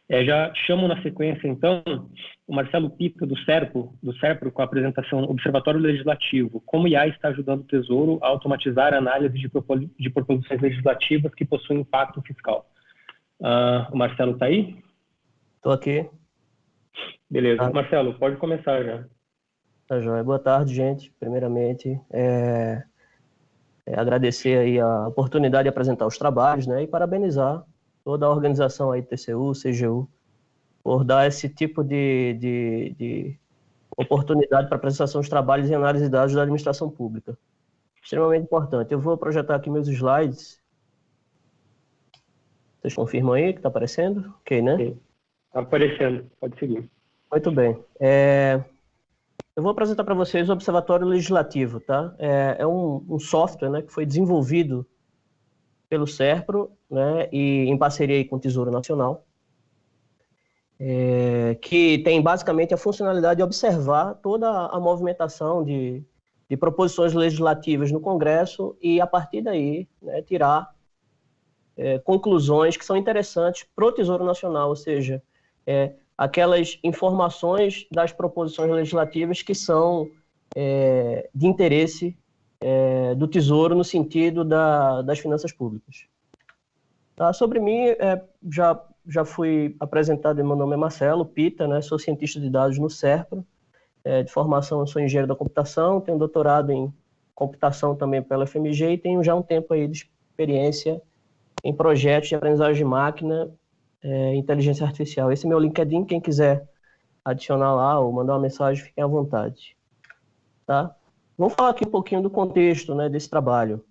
Já chamo na sequência, então, o Marcelo Pica, do SERPRO, com a apresentação Observatório Legislativo, como IA está ajudando o Tesouro a automatizar a análise de proposições legislativas que possuem impacto fiscal. O Marcelo está aí? Estou aqui. Beleza. Marcelo, pode começar já. Tá joia. Boa tarde, gente. Primeiramente, agradecer aí a oportunidade de apresentar os trabalhos, né, e parabenizar toda a organização aí, TCU, CGU, por dar esse tipo de oportunidade para apresentação dos trabalhos e análise de dados da administração pública. Extremamente importante. Eu vou projetar aqui meus slides. Vocês confirmam aí que está aparecendo? Ok, né? Está aparecendo, pode seguir. Muito bem. Eu vou apresentar para vocês o Observatório Legislativo, tá? É um software, né, que foi desenvolvido pelo SERPRO, né, e em parceria aí com o Tesouro Nacional, que tem basicamente a funcionalidade de observar toda a movimentação de proposições legislativas no Congresso e, a partir daí, né, tirar conclusões que são interessantes para o Tesouro Nacional, ou seja, aquelas informações das proposições legislativas que são de interesse do Tesouro no sentido das finanças públicas. Tá? Sobre mim, já fui apresentado. Meu nome é Marcelo Pita, né? Sou cientista de dados no SERPRO. De formação, eu sou engenheiro da computação, tenho doutorado em computação também pela FMG e tenho já um tempo aí de experiência em projetos de aprendizagem de máquina, inteligência artificial. Esse é meu LinkedIn, quem quiser adicionar lá ou mandar uma mensagem, fiquem à vontade. Tá? Vamos falar aqui um pouquinho do contexto, né, desse trabalho.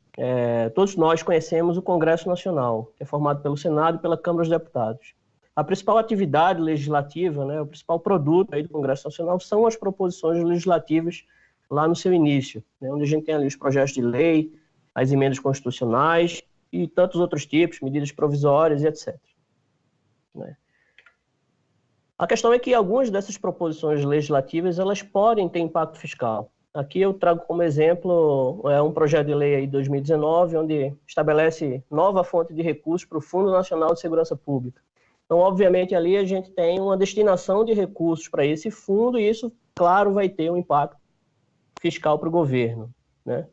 Todos nós conhecemos o Congresso Nacional, que é formado pelo Senado e pela Câmara dos Deputados. A principal atividade legislativa, né, o principal produto aí do Congresso Nacional são as proposições legislativas lá no seu início, né, onde a gente tem ali os projetos de lei, as emendas constitucionais e tantos outros tipos, medidas provisórias e etc. Né? A questão é que algumas dessas proposições legislativas elas podem ter impacto fiscal. Aqui eu trago como exemplo um projeto de lei aí de 2019, onde estabelece nova fonte de recursos para o Fundo Nacional de Segurança Pública. Então, obviamente, ali a gente tem uma destinação de recursos para esse fundo e isso, claro, vai ter um impacto fiscal para o governo. Né?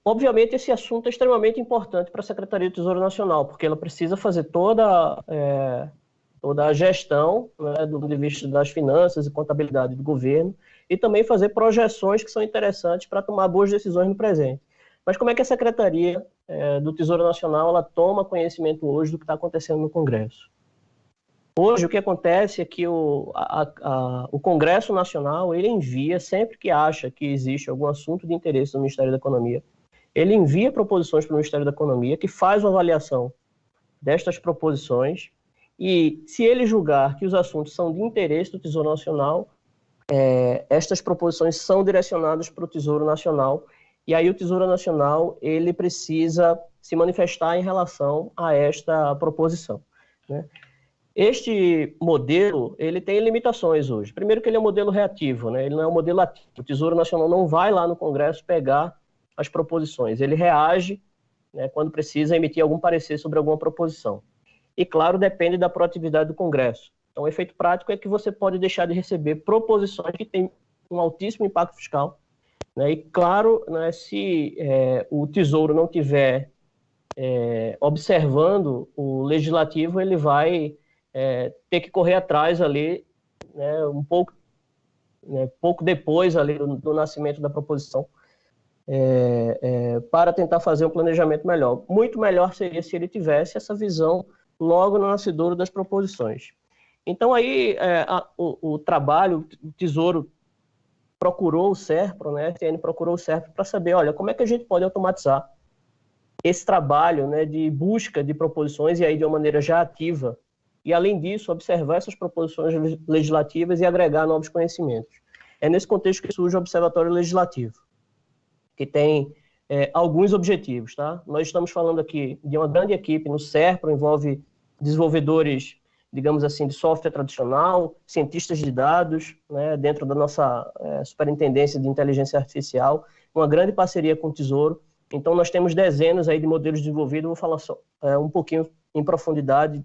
Obviamente, esse assunto é extremamente importante para a Secretaria do Tesouro Nacional, porque ela precisa fazer toda a gestão, né, do ponto de vista das finanças e contabilidade do governo, e também fazer projeções que são interessantes para tomar boas decisões no presente. Mas como é que a Secretaria do Tesouro Nacional ela toma conhecimento hoje do que está acontecendo no Congresso? Hoje, o que acontece é que o Congresso Nacional ele envia, sempre que acha que existe algum assunto de interesse do Ministério da Economia, ele envia proposições para o Ministério da Economia, que faz uma avaliação destas proposições, e se ele julgar que os assuntos são de interesse do Tesouro Nacional, estas proposições são direcionadas para o Tesouro Nacional, e aí o Tesouro Nacional ele precisa se manifestar em relação a esta proposição. Né? Este modelo ele tem limitações hoje. Primeiro que ele é um modelo reativo, né? Ele não é um modelo ativo. O Tesouro Nacional não vai lá no Congresso pegar as proposições, ele reage, né, quando precisa emitir algum parecer sobre alguma proposição. E, claro, depende da proatividade do Congresso. Então, o efeito prático é que você pode deixar de receber proposições que têm um altíssimo impacto fiscal. Né? E, claro, né, se o Tesouro não estiver observando o Legislativo, ele vai ter que correr atrás ali, né, pouco depois ali do nascimento da proposição, para tentar fazer um planejamento melhor. Muito melhor seria se ele tivesse essa visão logo no nascedouro das proposições. Então, aí, o trabalho, o Tesouro procurou o SERPRO, né, a STN procurou o SERPRO para saber, olha, como é que a gente pode automatizar esse trabalho, né, de busca de proposições, e aí de uma maneira já ativa, e, além disso, observar essas proposições legislativas e agregar novos conhecimentos. É nesse contexto que surge o Observatório Legislativo, que tem alguns objetivos. Tá? Nós estamos falando aqui de uma grande equipe no SERPRO, envolve desenvolvedores, digamos assim, de software tradicional, cientistas de dados, né, dentro da nossa Superintendência de Inteligência Artificial, uma grande parceria com o Tesouro, Então, nós temos dezenas aí de modelos desenvolvidos, vou falar só um pouquinho em profundidade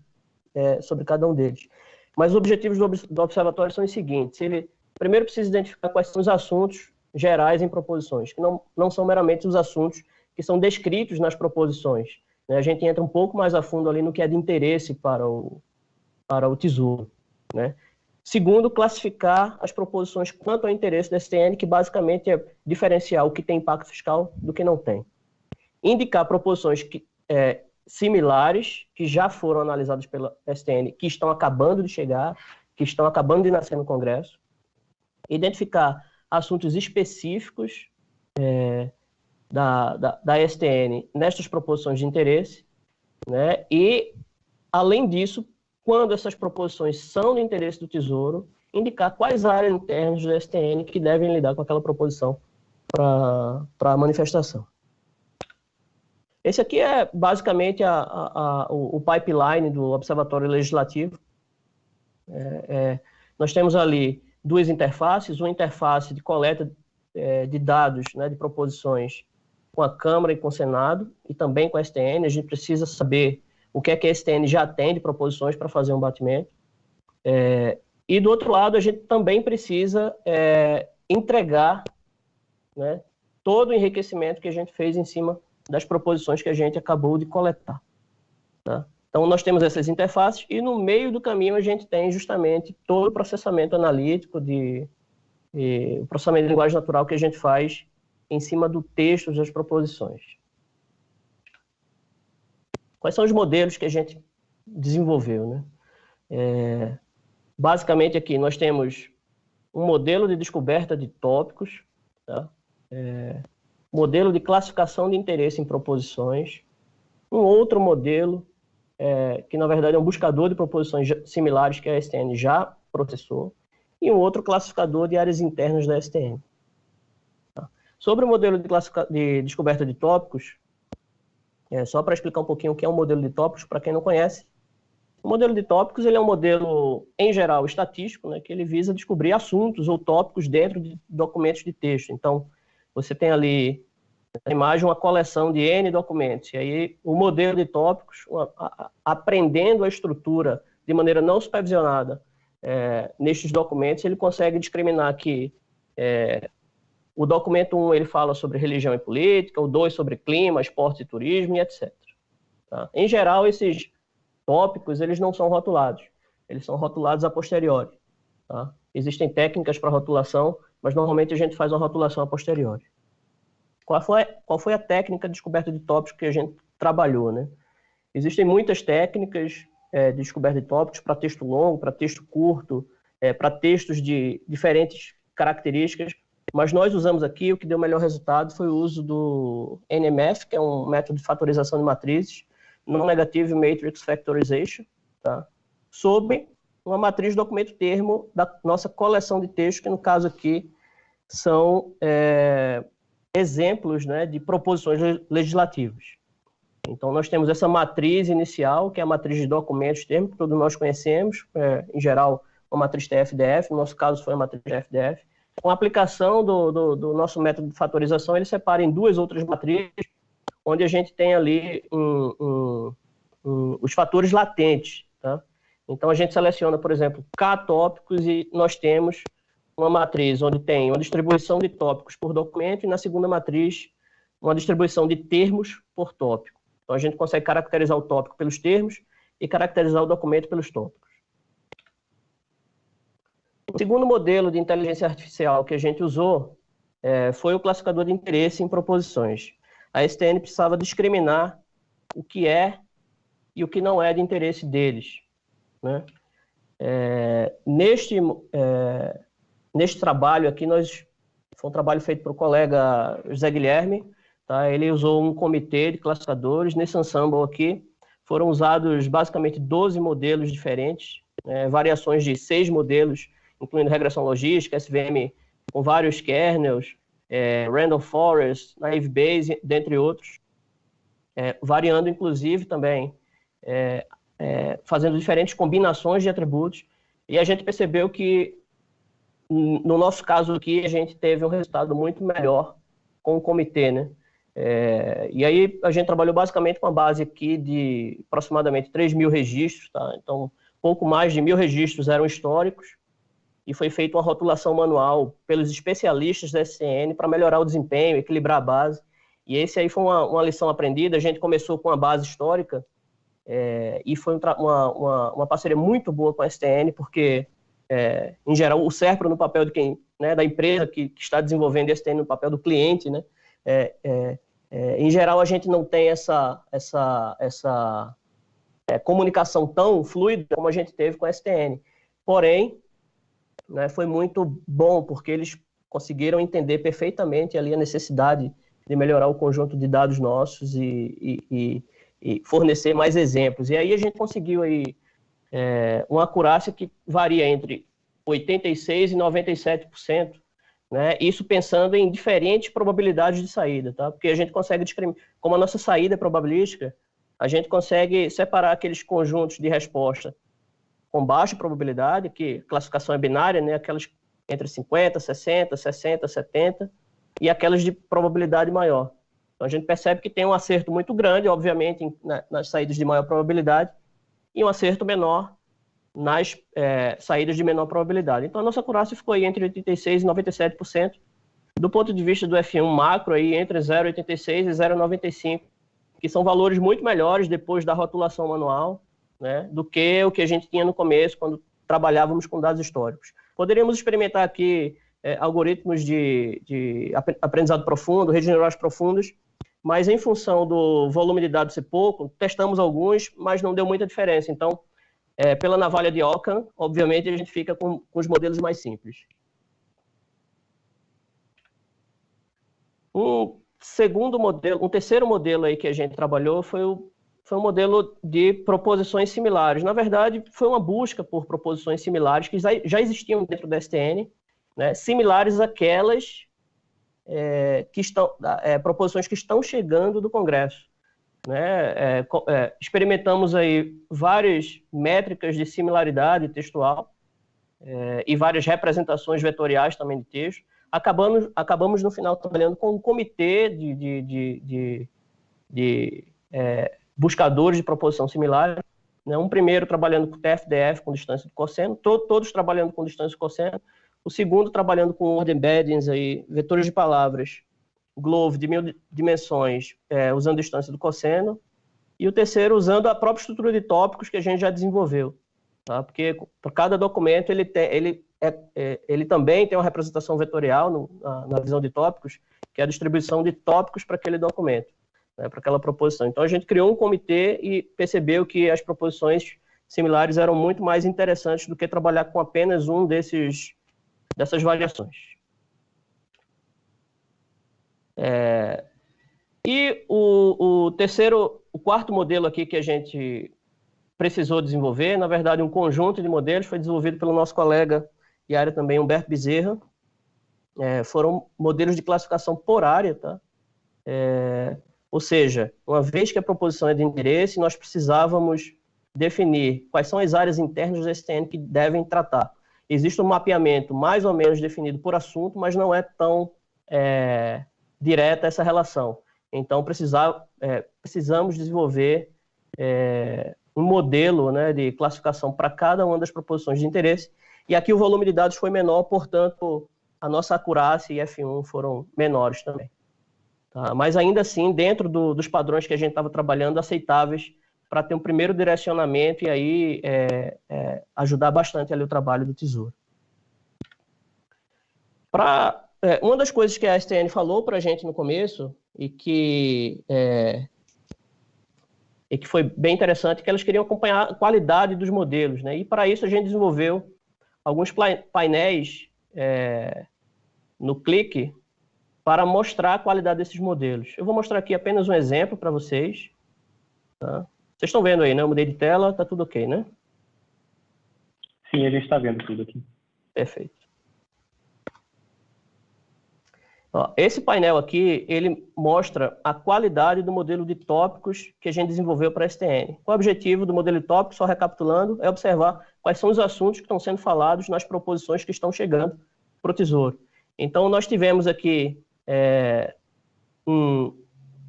sobre cada um deles. Mas os objetivos do observatório são os seguintes. Ele primeiro precisa identificar quais são os assuntos gerais em proposições, que não são meramente os assuntos que são descritos nas proposições. A gente entra um pouco mais a fundo ali no que é de interesse para o Tesouro. Né? Segundo, classificar as proposições quanto ao interesse da STN, que basicamente é diferenciar o que tem impacto fiscal do que não tem. Indicar proposições similares, que já foram analisadas pela STN, que estão acabando de chegar, que estão acabando de nascer no Congresso. Identificar assuntos específicos da STN nestas proposições de interesse, né? E, além disso, quando essas proposições são de interesse do Tesouro, indicar quais áreas internas do STN que devem lidar com aquela proposição para a manifestação. Esse aqui é basicamente o pipeline do Observatório Legislativo. Nós temos ali duas interfaces, uma interface de coleta de dados, né, de proposições com a Câmara e com o Senado, e também com a STN. A gente precisa saber o que é que a STN já tem de proposições para fazer um batimento. E, do outro lado, a gente também precisa entregar, né, todo o enriquecimento que a gente fez em cima das proposições que a gente acabou de coletar. Tá? Então, nós temos essas interfaces e, no meio do caminho, a gente tem justamente todo o processamento analítico, o processamento de linguagem natural que a gente faz em cima do texto das proposições. Quais são os modelos que a gente desenvolveu? Né? Basicamente, aqui nós temos um modelo de descoberta de tópicos, tá? Modelo de classificação de interesse em proposições, um outro modelo, que na verdade é um buscador de proposições similares que a STN já processou, e um outro classificador de áreas internas da STN. Tá? Sobre o modelo de descoberta de tópicos, só para explicar um pouquinho o que é um modelo de tópicos, para quem não conhece, o modelo de tópicos ele é um modelo, em geral, estatístico, né, que ele visa descobrir assuntos ou tópicos dentro de documentos de texto. Então, você tem ali na imagem uma coleção de N documentos, e aí o modelo de tópicos, aprendendo a estrutura de maneira não supervisionada nestes documentos, ele consegue discriminar que o documento 1 ele fala sobre religião e política, o 2 sobre clima, esporte e turismo, e etc. Tá? Em geral, esses tópicos eles não são rotulados, eles são rotulados a posteriori. Tá? Existem técnicas para rotulação, mas normalmente a gente faz uma rotulação a posteriori. Qual foi a técnica de descoberta de tópicos que a gente trabalhou? Né? Existem muitas técnicas de descoberta de tópicos para texto longo, para texto curto, para textos de diferentes características, mas nós usamos aqui, o que deu o melhor resultado foi o uso do NMF, que é um método de fatorização de matrizes, Non-Negative Matrix Factorization, tá? Sobre uma matriz de documento termo da nossa coleção de textos, que no caso aqui são exemplos, né, de proposições legislativas. Então, nós temos essa matriz inicial, que é a matriz de documentos termo, que todos nós conhecemos, em geral, uma matriz TF-DF, no nosso caso foi a matriz TF-DF. Com a aplicação do nosso método de fatorização, ele separa em duas outras matrizes, onde a gente tem ali os fatores latentes. Tá? Então, a gente seleciona, por exemplo, K tópicos e nós temos uma matriz onde tem uma distribuição de tópicos por documento e na segunda matriz uma distribuição de termos por tópico. Então, a gente consegue caracterizar o tópico pelos termos e caracterizar o documento pelos tópicos. O segundo modelo de inteligência artificial que a gente usou foi o classificador de interesse em proposições. A STN precisava discriminar o que é e o que não é de interesse deles. Né? Neste trabalho aqui, foi um trabalho feito pelo colega José Guilherme, tá? Ele usou um comitê de classificadores. Nesse ensemble aqui, foram usados basicamente 12 modelos diferentes, variações de 6 modelos, incluindo regressão logística, SVM com vários kernels, Random Forest, Naive Bayes, dentre outros, variando inclusive também, fazendo diferentes combinações de atributos, e a gente percebeu que, no nosso caso aqui, a gente teve um resultado muito melhor com o comitê, né? E aí a gente trabalhou basicamente com a base aqui de aproximadamente 3.000 registros, tá? Então, pouco mais de 1.000 registros eram históricos, e foi feita uma rotulação manual pelos especialistas da SCN para melhorar o desempenho, equilibrar a base. E esse aí foi uma lição aprendida. A gente começou com a base histórica, e foi uma parceria muito boa com a STN, porque, em geral, o SERPRO no papel de quem, né, da empresa que está desenvolvendo, e a STN no papel do cliente, né, em geral, a gente não tem essa comunicação tão fluida como a gente teve com a STN. Porém, né, foi muito bom, porque eles conseguiram entender perfeitamente ali a necessidade de melhorar o conjunto de dados nossos e fornecer mais exemplos. E aí a gente conseguiu aí, uma acurácia que varia entre 86% e 97%, né? Isso pensando em diferentes probabilidades de saída, tá? Porque a gente consegue discriminar, como a nossa saída é probabilística, a gente consegue separar aqueles conjuntos de resposta com baixa probabilidade, que classificação é binária, né? Aquelas entre 50, 60, 60, 70, e aquelas de probabilidade maior. Então a gente percebe que tem um acerto muito grande, obviamente, nas saídas de maior probabilidade, e um acerto menor nas saídas de menor probabilidade. Então a nossa acurácia ficou aí entre 86% e 97%. Do ponto de vista do F1 macro, aí, entre 0,86 e 0,95, que são valores muito melhores depois da rotulação manual, né, do que o que a gente tinha no começo, quando trabalhávamos com dados históricos. Poderíamos experimentar aqui algoritmos de aprendizado profundo, redes neurais profundas, mas em função do volume de dados ser pouco, testamos alguns, mas não deu muita diferença. Então, pela navalha de Ockham, obviamente, a gente fica com os modelos mais simples. Um terceiro modelo aí que a gente trabalhou foi um modelo de proposições similares. Na verdade, foi uma busca por proposições similares que já existiam dentro da STN, né, similares àquelas proposições que estão chegando do Congresso. Né? Experimentamos aí várias métricas de similaridade textual e várias representações vetoriais também de texto. Acabamos no final trabalhando com um comitê de buscadores de proposição similar, né? Um primeiro trabalhando com TF-DF, com distância de cosseno, todos trabalhando com distância de cosseno. O segundo trabalhando com word embeddings, aí, vetores de palavras, GLOVE de 1000 dimensões, usando distância do cosseno. E o terceiro usando a própria estrutura de tópicos que a gente já desenvolveu. Tá? Porque para cada documento ele também tem uma representação vetorial na visão de tópicos, que é a distribuição de tópicos para aquele documento, né, para aquela proposição. Então a gente criou um comitê e percebeu que as proposições similares eram muito mais interessantes do que trabalhar com apenas um dessas variações. E o quarto modelo aqui que a gente precisou desenvolver, na verdade um conjunto de modelos, foi desenvolvido pelo nosso colega e área também, Humberto Bezerra. Foram modelos de classificação por área, tá? Ou seja, uma vez que a proposição é de interesse, nós precisávamos definir quais são as áreas internas do STN que devem tratar. Existe um mapeamento mais ou menos definido por assunto, mas não é tão direta essa relação. Então, precisamos desenvolver um modelo, né, de classificação para cada uma das proposições de interesse. E aqui o volume de dados foi menor, portanto, a nossa acurácia e F1 foram menores também. Tá? Mas ainda assim, dentro dos padrões que a gente estava trabalhando, aceitáveis para ter um primeiro direcionamento e aí ajudar bastante ali o trabalho do Tesouro. Uma das coisas que a STN falou para a gente no começo e que foi bem interessante, que elas queriam acompanhar a qualidade dos modelos, né? E para isso a gente desenvolveu alguns painéis no Click para mostrar a qualidade desses modelos. Eu vou mostrar aqui apenas um exemplo para vocês. Tá? Vocês estão vendo aí, né? Eu mudei de tela, tá tudo ok, né? Sim, a gente está vendo tudo aqui. Perfeito. Ó, esse painel aqui, ele mostra a qualidade do modelo de tópicos que a gente desenvolveu para a STN. O objetivo do modelo de tópicos, só recapitulando, é observar quais são os assuntos que estão sendo falados nas proposições que estão chegando para o Tesouro. Então, nós tivemos aqui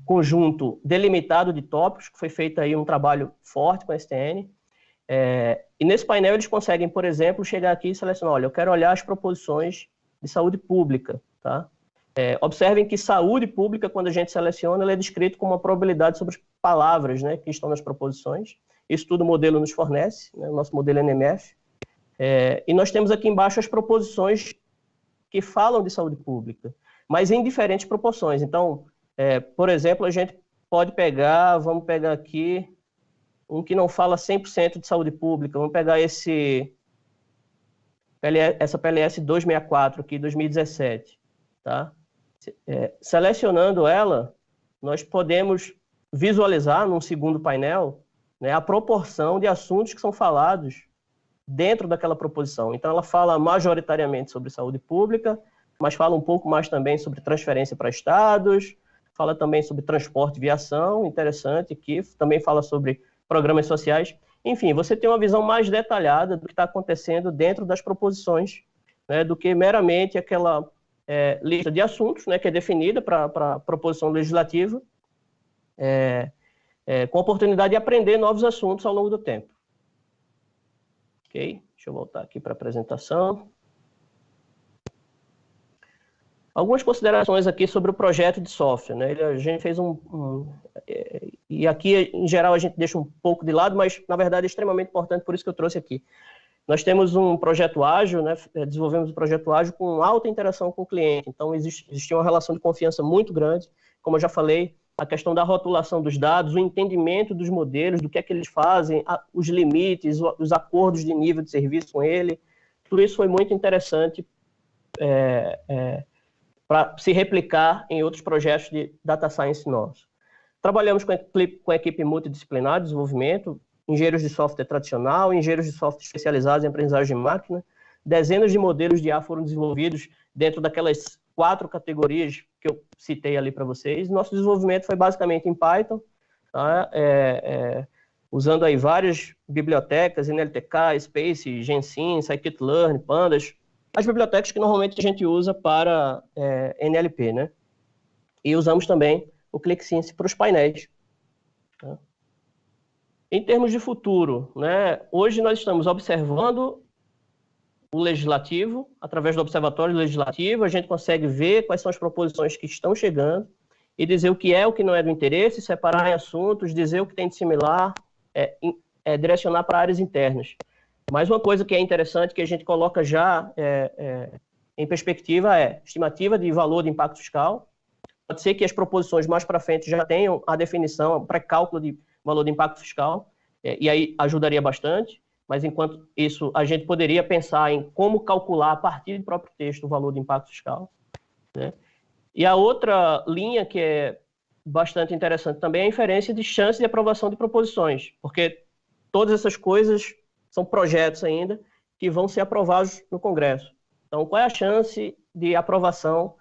conjunto delimitado de tópicos, que foi feito aí um trabalho forte com a STN. E nesse painel eles conseguem, por exemplo, chegar aqui e selecionar, olha, eu quero olhar as proposições de saúde pública, tá? Observem que saúde pública, quando a gente seleciona, ela é descrito como uma probabilidade sobre as palavras, né, que estão nas proposições. Isso tudo o modelo nos fornece, né, o nosso modelo NMF. E nós temos aqui embaixo as proposições que falam de saúde pública, mas em diferentes proporções. Então, por exemplo, a gente pode pegar, vamos pegar aqui, um que não fala 100% de saúde pública, vamos pegar essa PLS 264 aqui, 2017, tá? Selecionando ela, nós podemos visualizar num segundo painel, né, a proporção de assuntos que são falados dentro daquela proposição. Então, ela fala majoritariamente sobre saúde pública, mas fala um pouco mais também sobre transferência para estados, fala também sobre transporte e viação, interessante aqui, também fala sobre programas sociais. Enfim, você tem uma visão mais detalhada do que está acontecendo dentro das proposições, né, do que meramente aquela lista de assuntos, né, que é definida para a proposição legislativa, com a oportunidade de aprender novos assuntos ao longo do tempo. Ok? Deixa eu voltar aqui para a apresentação. Algumas considerações aqui sobre o projeto de software, né? A gente fez e aqui, em geral, a gente deixa um pouco de lado, mas, na verdade, é extremamente importante, por isso que eu trouxe aqui. Nós temos um projeto ágil, né? Desenvolvemos um projeto ágil com alta interação com o cliente. Então, existia uma relação de confiança muito grande. Como eu já falei, a questão da rotulação dos dados, o entendimento dos modelos, do que é que eles fazem, os limites, os acordos de nível de serviço com ele. Tudo isso foi muito interessante para se replicar em outros projetos de data science nossos. Trabalhamos com a equipe multidisciplinar de desenvolvimento, engenheiros de software tradicional, engenheiros de software especializados em aprendizagem de máquina. Dezenas de modelos de IA foram desenvolvidos dentro daquelas 4 categorias que eu citei ali para vocês. Nosso desenvolvimento foi basicamente em Python, tá? Usando aí várias bibliotecas, NLTK, Space, Gensim, Scikit-learn, Pandas, as bibliotecas que normalmente a gente usa para NLP, né? E usamos também o ClickSense para os painéis. Tá? Em termos de futuro, né? Hoje nós estamos observando o legislativo, através do observatório legislativo, a gente consegue ver quais são as proposições que estão chegando e dizer o que é, o que não é do interesse, separar em assuntos, dizer o que tem de similar, direcionar para áreas internas. Mas uma coisa que é interessante, que a gente coloca já em perspectiva, é estimativa de valor de impacto fiscal. Pode ser que as proposições mais para frente já tenham a definição, o pré-cálculo de valor de impacto fiscal, e aí ajudaria bastante. Mas, enquanto isso, a gente poderia pensar em como calcular, a partir do próprio texto, o valor de impacto fiscal, né? E a outra linha que é bastante interessante também é a inferência de chance de aprovação de proposições, porque todas essas coisas são projetos ainda que vão ser aprovados no Congresso. Então, qual é a chance de aprovação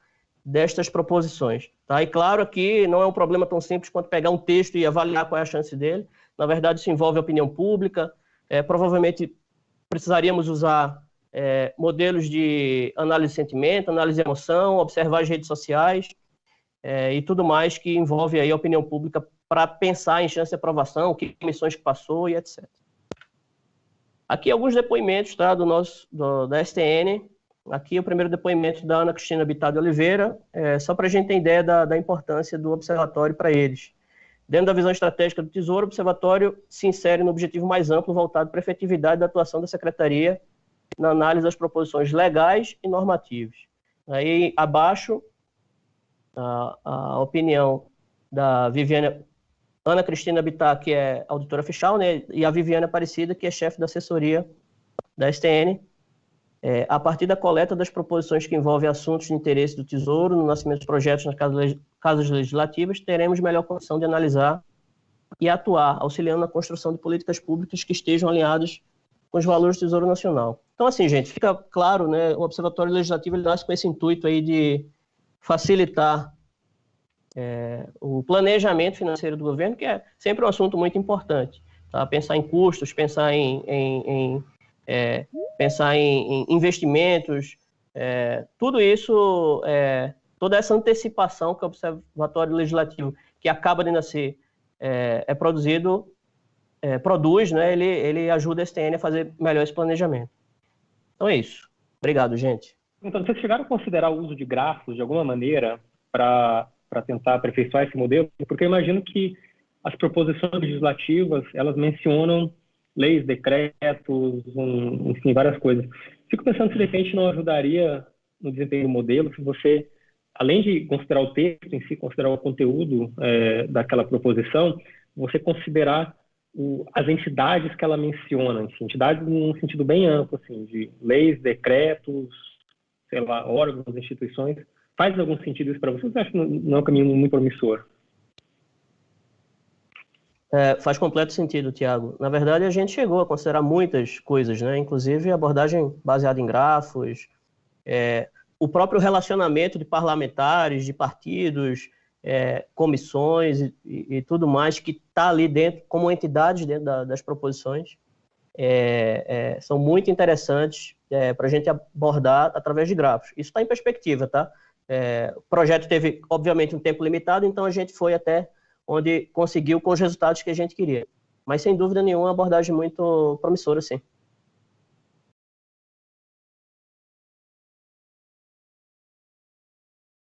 destas proposições? Tá? E, claro, aqui não é um problema tão simples quanto pegar um texto e avaliar qual é a chance dele. Na verdade, isso envolve a opinião pública. Provavelmente precisaríamos usar modelos de análise de sentimento, análise de emoção, observar as redes sociais e tudo mais que envolve aí a opinião pública para pensar em chance de aprovação, que comissões que passou e etc. Aqui alguns depoimentos, tá, da STN. Aqui o primeiro depoimento da Ana Cristina Bittar de Oliveira, só para a gente ter ideia da importância do observatório para eles. Dentro da visão estratégica do Tesouro, o Observatório se insere no objetivo mais amplo voltado para a efetividade da atuação da Secretaria na análise das proposições legais e normativas. Aí, abaixo, a opinião da Ana Cristina Bittar, que é auditora fiscal, né, e a Viviane Aparecida, que é chefe da assessoria da STN, a partir da coleta das proposições que envolvem assuntos de interesse do Tesouro, no nascimento dos projetos nas casas legislativas, teremos melhor condição de analisar e atuar, auxiliando na construção de políticas públicas que estejam alinhadas com os valores do Tesouro Nacional. Então, assim, gente, fica claro, né, o Observatório Legislativo ele nasce com esse intuito aí de facilitar o planejamento financeiro do governo, que é sempre um assunto muito importante. Tá? Pensar em custos, pensar em investimentos, tudo isso, toda essa antecipação que o Observatório Legislativo, que acaba de nascer produz, né, ele ajuda a STN a fazer melhor esse planejamento. Então é isso. Obrigado, gente. Então, vocês chegaram a considerar o uso de grafos de alguma maneira para tentar aperfeiçoar esse modelo? Porque eu imagino que as proposições legislativas, elas mencionam leis, decretos, enfim, várias coisas. Fico pensando se de repente não ajudaria no desempenho do modelo, se você, além de considerar o texto em si, considerar o conteúdo daquela proposição, você considerar as entidades que ela menciona, entidades num sentido bem amplo, assim, de leis, decretos, sei lá, órgãos, instituições. Faz algum sentido isso para você? Você acha que não é um caminho muito promissor? Faz completo sentido, Tiago. Na verdade, a gente chegou a considerar muitas coisas, né? Inclusive abordagem baseada em grafos, o próprio relacionamento de parlamentares, de partidos, comissões e tudo mais que está ali dentro, como entidades dentro das proposições, são muito interessantes para a gente abordar através de grafos. Isso está em perspectiva, tá? O projeto teve, obviamente, um tempo limitado, então a gente foi até onde conseguiu com os resultados que a gente queria. Mas, sem dúvida nenhuma, uma abordagem muito promissora, sim.